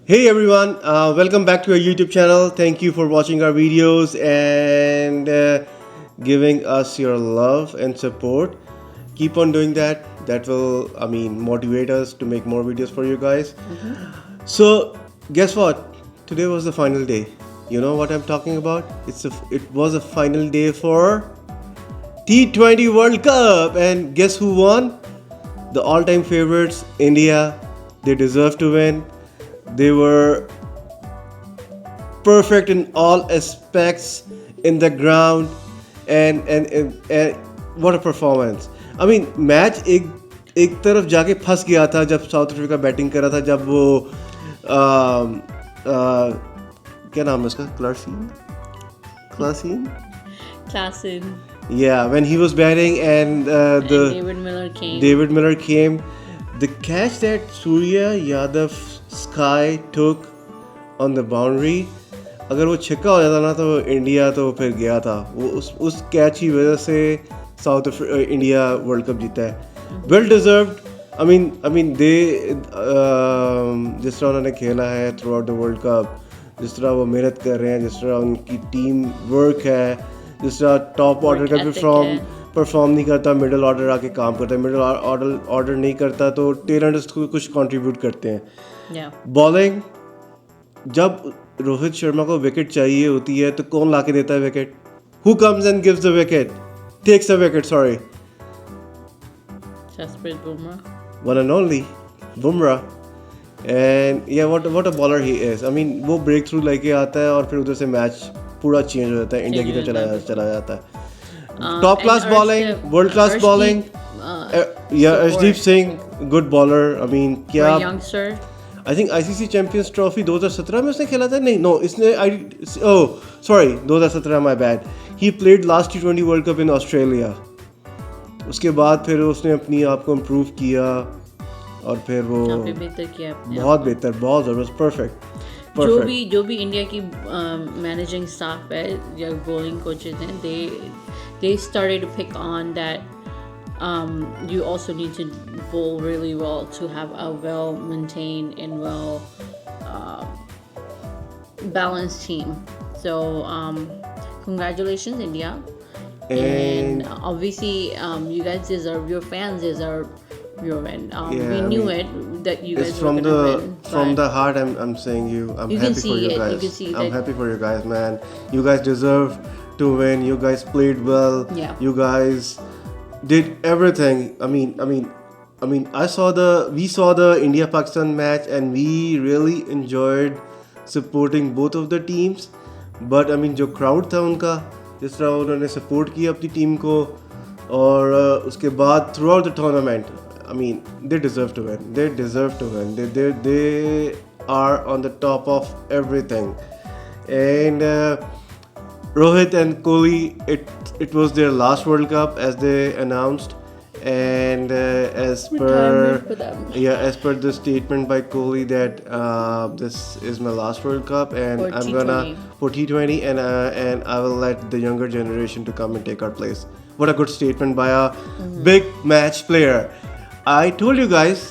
Hey everyone, welcome back to our YouTube channel. Thank you for watching our videos and giving us your love and support. Keep on doing that. That will, motivate us to make more videos for you guys. So, guess what? Today was the final day. You know what I'm talking about? It was a final day for T20 World Cup, and guess who won? The all-time favorites, India. They deserve to win. They were perfect in all aspects in the ground and what a performance. Match एक तरफ जाके फंस गया था जब south Africa batting कर रहा था जब वो क्या नाम है उसका क्लासीन Klassen. Yeah, when he was batting and And David Miller came. The catch that Surya Yadav Sky took on the boundary, अगर वो छक्का हो जाता ना तो इंडिया तो फिर गया था. वो उस कैच की वजह से इंडिया वर्ल्ड कप जीता है. Well deserved. दे जिस तरह उन्होंने खेला है through out the world cup, जिस तरह वो मेहनत कर रहे हैं, जिस तरह उनकी टीम वर्क है, जिस तरह टॉप ऑर्डर का परफॉर्म नहीं करता, मिडिल ऑर्डर आके काम करता है, मिडिल ऑर्डर नहीं करता तो टेलेंट उसको कुछ कंट्रीब्यूट करते हैं. Yeah. बॉलिंग, जब रोहित शर्मा को विकेट चाहिए होती है तो कौन ला के देता है wicket? Who comes and gives the wicket, takes the wicket, sorry, Jasprit Bumrah. One and only Bumrah. And yeah what a bowler he is. वो ब्रेक थ्रू लेके आता है और फिर उधर से मैच पूरा चेंज हो जाता है, इंडिया की तरफ चला जाता है. Top class bowling, world class bowling. या अर्शदीप सिंह, गुड बॉलर. क्या A youngster. I think ICC champions trophy 2017 में उसने खेला था. नहीं, नो, इसने sorry 2017, my bad. He played last T20 world cup in Australia. उसके बाद फिर उसने अपनी आप को इम्प्रूव किया और फिर वो काफी बेहतर किया अपने आप बहुत को. बेहतर, बहुत ज़बरदस्त, परफेक्ट. जो भी इंडिया की मैनेजिंग स्टाफ है या बॉलिंग कोचेज हैं, they started to pick on that you also need to bowl really well to have a well maintained and well balanced team. So congratulations India. And obviously you guys deserve, your fans deserve your win. We knew it that you guys It's were from going to win. from but the heart. I'm saying you. I'm You can happy see for you it. guys. You can see I'm that- happy for you guys, man. You guys deserve to win. You guys played well. Yeah. You guys did everything. We saw the India Pakistan match and we really enjoyed supporting both of the teams. But जो crowd था उनका, जिस तरह उन्होंने support किया अपनी team को, और उसके बाद through out the tournament, they deserve to win. They deserve to win. They are on the top of everything. And Rohit and Kohli, it was their last World Cup as they announced. And as Retirement for them. as per the statement by Kohli that this is my last World Cup and For I'm T20. gonna for T20 and I will let the younger generation to come and take our place. What a good statement by a big match player. I told you guys,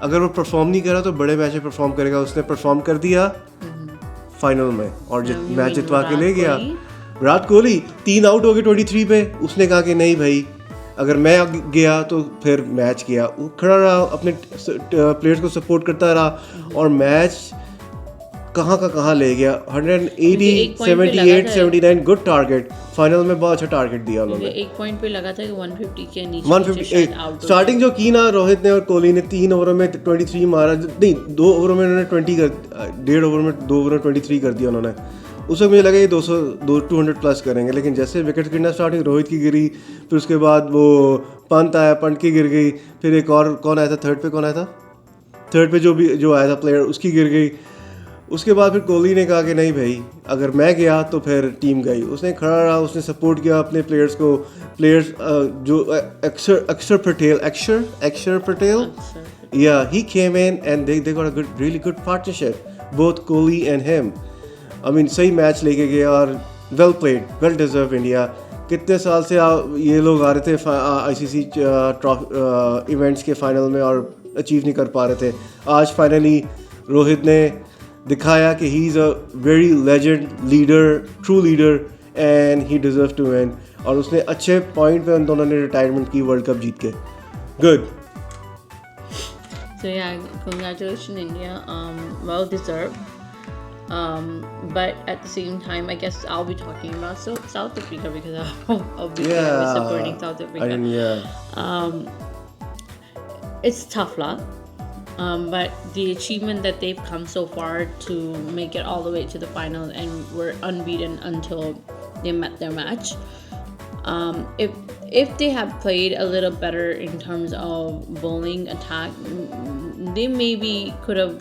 अगर वो perform नहीं करा तो बड़े match में perform करेगा. उसने perform कर दिया फाइनल में और You मैच mean जितवा के विराट ले गया. कोहली? विराट कोहली 3 आउट हो गए 23 पे. उसने कहा कि नहीं भाई, अगर मैं गया तो फिर मैच गया. वो खड़ा रहा, अपने प्लेयर्स को सपोर्ट करता रहा और मैच कहाँ का कहाँ ले गया. 180, एक point पे लगा 78, था. 79, गुड टारगेट. फाइनल में बहुत अच्छा टारगेट दिया मुझे उन्होंने. एक पॉइंट पे लगा था कि 150 के नीचे 150 स्टार्टिंग जो की ना रोहित ने और कोहली ने, 3 ओवरों में 23 मारा. नहीं, 2 ओवरों में उन्होंने 20 कर, 1.5 ओवर में 2 ओवर में 23 कर दिया उन्होंने. उस वक्त मुझे लगा ये 200 प्लस करेंगे, लेकिन जैसे विकेट गिरना स्टार्ट हुई, रोहित की गिरी, फिर उसके बाद वो पंत आया, पंत की गिर गई, फिर एक और कौन आया था थर्ड पे जो आया था प्लेयर, उसकी गिर गई. उसके बाद फिर कोहली ने कहा कि नहीं भाई, अगर मैं गया तो फिर टीम गई. उसने खड़ा रहा, उसने सपोर्ट किया अपने प्लेयर्स को. प्लेयर्स जो अक्षर Patel, yeah, he came in and they got a really good partnership, both Kohli and him. सही मैच लेके गया और well played, well deserve India. कितने साल से ये लोग आ रहे थे आईसीसी इवेंट्स के फाइनल में और अचीव नहीं कर पा रहे थे. आज फाइनली रोहित ने दिखाया कि he is a very legend leader, true leader, and he deserve to win. और उसने अच्छे पॉइंट पे उन दोनों ने रिटायरमेंट की वर्ल्ड कप जीत के. Good. So yeah, congratulations India. Well deserved. But at the same time, I guess I'll be talking about South Africa because I'll be supporting South Africa. It's tough luck. But the achievement that they've come so far to make it all the way to the final and were unbeaten until they met their match. If they had played a little better in terms of bowling attack, they maybe could have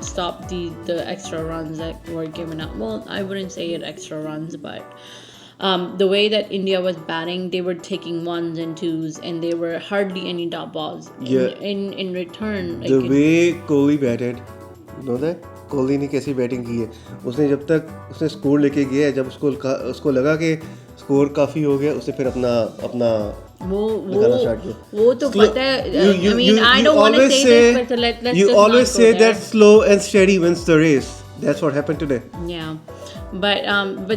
stopped the extra runs that were given up. Well, I wouldn't say it extra runs, but the way that India was batting, they were taking ones and twos, and there were hardly any dot balls. In return, the way Kohli batted, you know that? Kohli ने कैसी batting की है. उसने जब तक उसने score लेके गया है, जब उसको लगा कि स्कोर काफ़ी हो गया, उसने फिर अपना वो तो पता है. I mean, I don't want to say this, but let's you just always not go say there. that slow and steady wins the race. That's what happened today. Yeah, but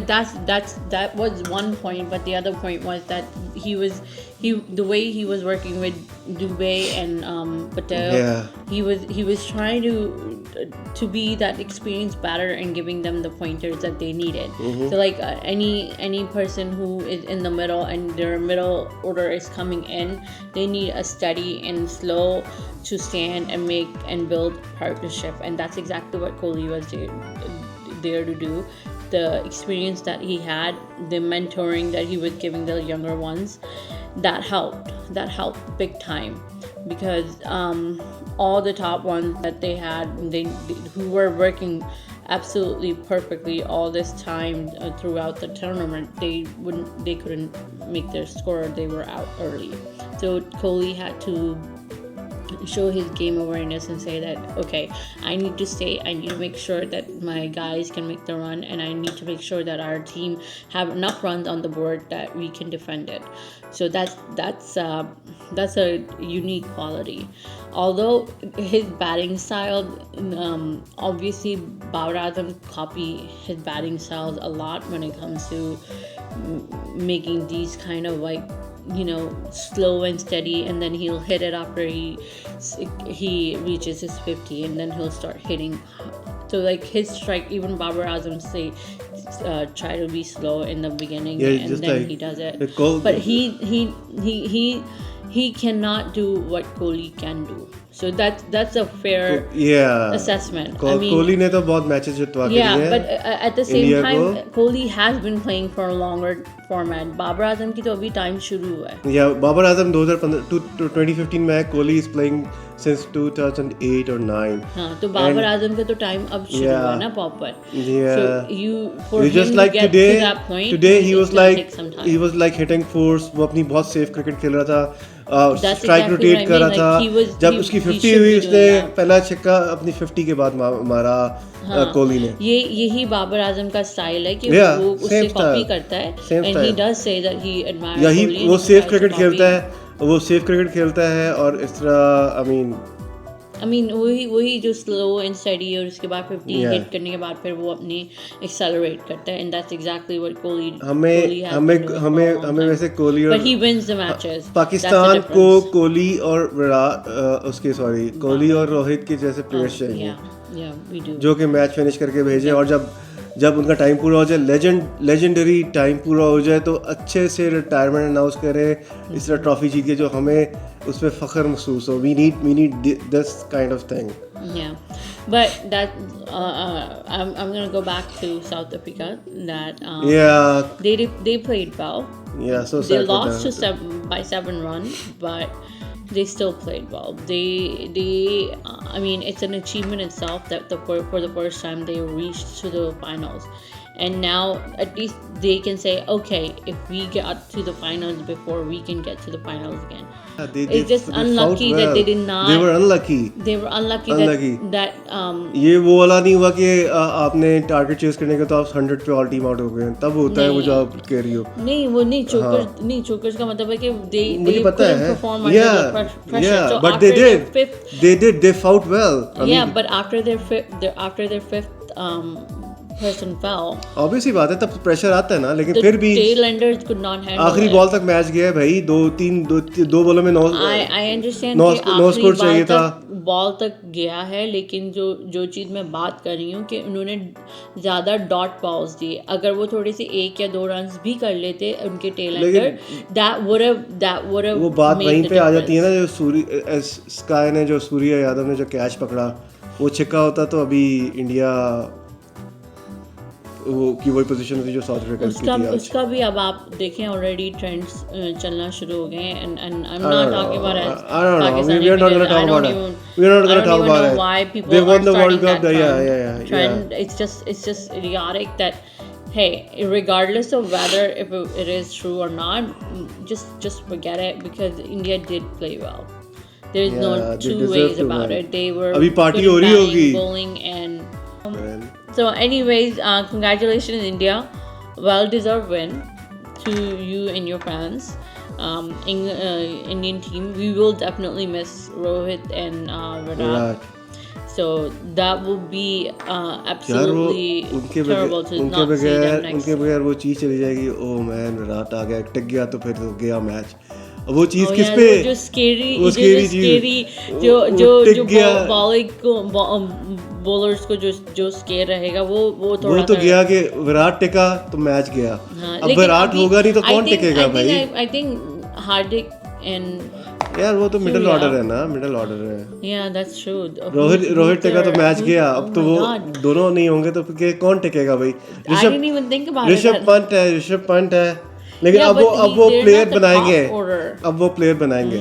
that was one point. But the other point was that the way he was working with Dubey and Patel. Yeah. He was trying to be that experienced batter and giving them the pointers that they needed. So like any person who is in the middle and their middle order is coming in, they need a steady and slow to stand and make and build partnership, and that's exactly what Kohli was there to do. The experience that he had, the mentoring that he was giving the younger ones, that helped big time, because all the top ones that they had, they who were working absolutely perfectly all this time throughout the tournament, they couldn't make their score. They were out early, so Kohli had to show his game awareness and say that, okay, I need to stay, I need to make sure that my guys can make the run, and I need to make sure that our team have enough runs on the board that we can defend it. So that's a unique quality. Although his batting style, obviously Babar Azam copy his batting styles a lot when it comes to making these kind of like, you know, slow and steady, and then he'll hit it after he reaches his 50, and then he'll start hitting. So like his strike, even Babar Azam say try to be slow in the beginning, and then like he does it. But he cannot do what Kohli can do. So that's a fair assessment. I mean, Kohli ने तो बहुत matches जितवा के दिए हैं. But at the same time, Kohli has been playing for a longer format. Babar Azam की तो अभी time शुरू हुआ है. Yeah, बाबर आजम 2015 में है. Kohli is playing since 2008 or 9. हाँ, तो बाबर आजम का तो टाइम अब शुरू हुआ है ना proper. Yeah. So for him just to like get today, to that point, today he was like hitting fours. वो अपनी बहुत safe cricket खेल रहा था. स्ट्राइक रोटेट कर रहा था. जब उसकी 50 हुई, उसने पहला छक्का अपनी 50 के बाद मारा कोहली ने. यही बाबर आजम का स्टाइल है कि वो उससे कॉपी करता है, and he does say that he admires Kohli. वो सेफ क्रिकेट खेलता है, और इस तरह I mean वही जो slow and steady, और उसके बाद 50 hit करने के बाद फिर वो अपने accelerate करता है, and that's exactly what Kohli हमें वैसे कोहली और but he wins the matches. Pakistan को कोहली और कोहली और रोहित के जैसे प्लेयर्स चाहिए. Yeah, we do. जो कि मैच फिनिश करके भेजें, और जब उनका टाइम पूरा हो जाए, लेजेंडरी टाइम पूरा हो जाए, तो अच्छे से रिटायरमेंट अनाउंस करें, इस तरह ट्रॉफी जीत के जो हमें उस पर फ़ख्र महसूस हो. We need this kind of thing. Yeah, but that I'm gonna go back to South Africa. That they played well. Yeah, so they lost by 7 runs, but they still played well. I mean, it's an achievement itself that for the first time they reached to the finals, and now at least they can say, okay, if we get to the finals before, we can get to the finals again. It's just unlucky that they did not. They were unlucky. They were unlucky, Unlucky. that ये वो वाला नहीं हुआ कि आपने target chase करने के तो आप 100 पे ऑल टीम आउट हो गए, तब होता है वो जो आप कह रही हो. नहीं वो नहीं चोकर्स नहीं चोकर्स का मतलब है कि मुझे पता है. perform under the pressure. Yeah, So but after they their did. fifth, They fought well. yeah, but after their fifth person fell, obviously बात है, तब प्रेशर आता है ना, लेकिन the फिर भी tail enders could not handle आखिरी it. बॉल तक मैच गया है भाई. दो बॉलों में 9 I understand नौ कि आखिरी स्कोर चाहिए था. बॉल तक गया है, लेकिन जो चीज़ मैं बात कर रही हूँ कि उन्होंने ज़्यादा डॉट बॉल्स दिए. अगर वो थोड़े से 1 या 2 रन भी कर लेते उनके tail ender, that would have वो बात made वहीं the पे आ जाती है ना, difference. जो स्काई ने, जो सूर्य यादव ने जो कैच पकड़ा, वो छिक्का होता तो अभी इंडिया वो की वही पोजीशन होती जो साउथ अफ्रीका की थी आज. उसका भी अब आप देखें ऑलरेडी ट्रेंड्स चलना शुरू हो गए हैं. And I am not talking about I don't know. We are not going to talk about it. We are not going to talk about it. Why people They won are the World starting Cup. that Yeah. trend. It's just idiotic that, hey, regardless of whether if it is true or not, just forget it, because India did play well. There's Yeah, no they two deserve ways to about win. it. They were अभी party good हो रही batting, होगी. bowling, and Man. so anyways, congratulations India, well deserved win to you and your fans. Indian team, we will definitely miss Rohit and Virat. So that will be absolutely terrible to not see them next. उनके बगैर वो चीज़ चली जाएगी. Oh man, Virat आ गया, टिक गया तो फिर तो गया मैच. अब वो चीज़ किस पे, जो स्केरी चीज़, जो बॉलिंग को बॉलर्स को जो स्केर रहेगा वो थोड़ा वो तो गया कि विराट टिका तो मैच गया. अब विराट होगा नहीं तो कौन टिकेगा भाई. आई थिंक हार्दिक एंड यार वो तो मिडिल ऑर्डर है ना, मिडिल ऑर्डर है. Yeah, that's true. रोहित टिका तो मैच गया. अब तो वो दोनों नहीं होंगे तो फिर कौन टिकेगा भाई. I didn't even think about it. Rishabh Pant है, लेकिन Yeah, अब वो they're प्लेयर not the बनाएंगे. top order. अब वो प्लेयर बनाएंगे.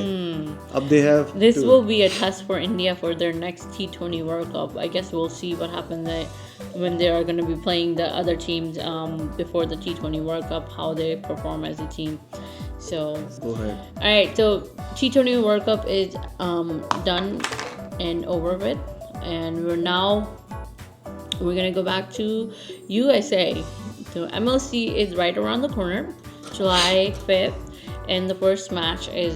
अब they have This to. will be a test for India for their next T20 World Cup. I guess we'll see what happens when they are going to be playing the other teams before the T20 World Cup, how they perform as a team. So, Go ahead. all right. So T20 World Cup is done and over with, and we're gonna go back to USA. So MLC is right around the corner, July 5th, and the first match is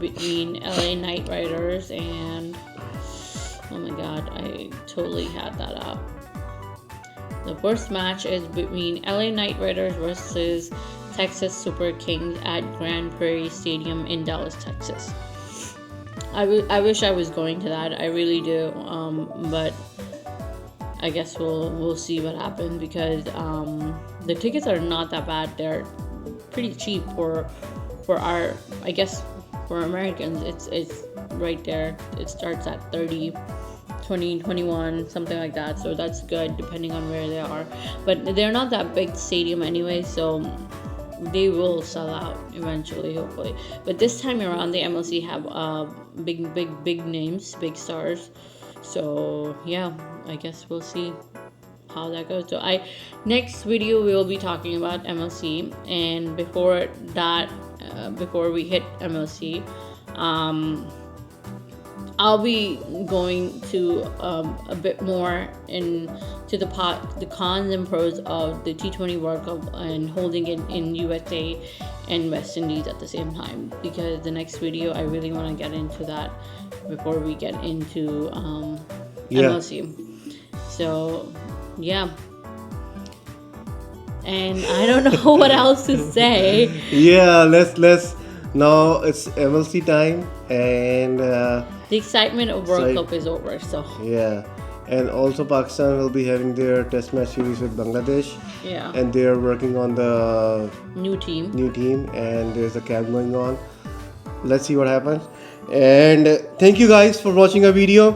between LA Knight Riders and, oh my god, I totally had that up. The first match is between LA Knight Riders versus Texas Super Kings at Grand Prairie Stadium in Dallas, Texas. I wish I was going to that. I really do. But I guess we'll see what happens, because the tickets are not that bad. They're pretty cheap for our, I guess, for Americans. It's right there. It starts at 30, 20, 21, something like that. So that's good depending on where they are. But they're not that big stadium anyway, so they will sell out eventually, hopefully. But this time around, the MLC have big names, big stars. So yeah, I guess we'll see how that goes. So next video we will be talking about MLC, and before that, before we hit MLC, I'll be going to a bit more into the cons and pros of the T20 World Cup and holding it in USA and West Indies at the same time, because the next video I really want to get into that before we get into MLC. So yeah, and I don't know what else to say. Yeah, let's now it's MLC time, and The excitement of World Cup is over, so yeah, and also Pakistan will be having their test match series with Bangladesh. yeah, And they're working on the new team. new team, and there's a camp going on. Let's see what happens. And thank you guys for watching our video.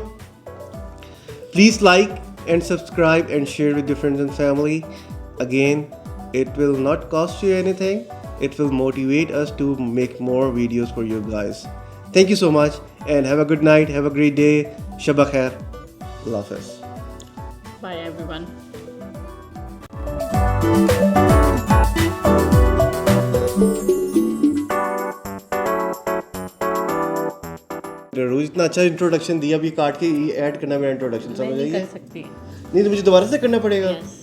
Please like and subscribe and share with your friends and family. Again, it will not cost you anything. It will motivate us to make more videos for you guys. Thank you so much, and have a good night. Have a great day. Shabba khair. Allah Hafiz. Bye, everyone. रोज इतना अच्छा introduction दिया, अभी काट के add करना मेरा introduction, मैं समझ नहीं आइए? कर सकती. नहीं तो मुझे दोबारा से करना पड़ेगा. Yes.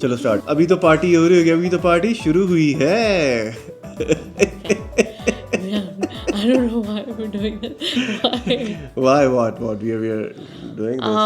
चलो स्टार्ट. अभी तो पार्टी हो रही होगी, अभी तो पार्टी शुरू हुई है. I don't know why we're doing this. Why? Why? What we are doing this?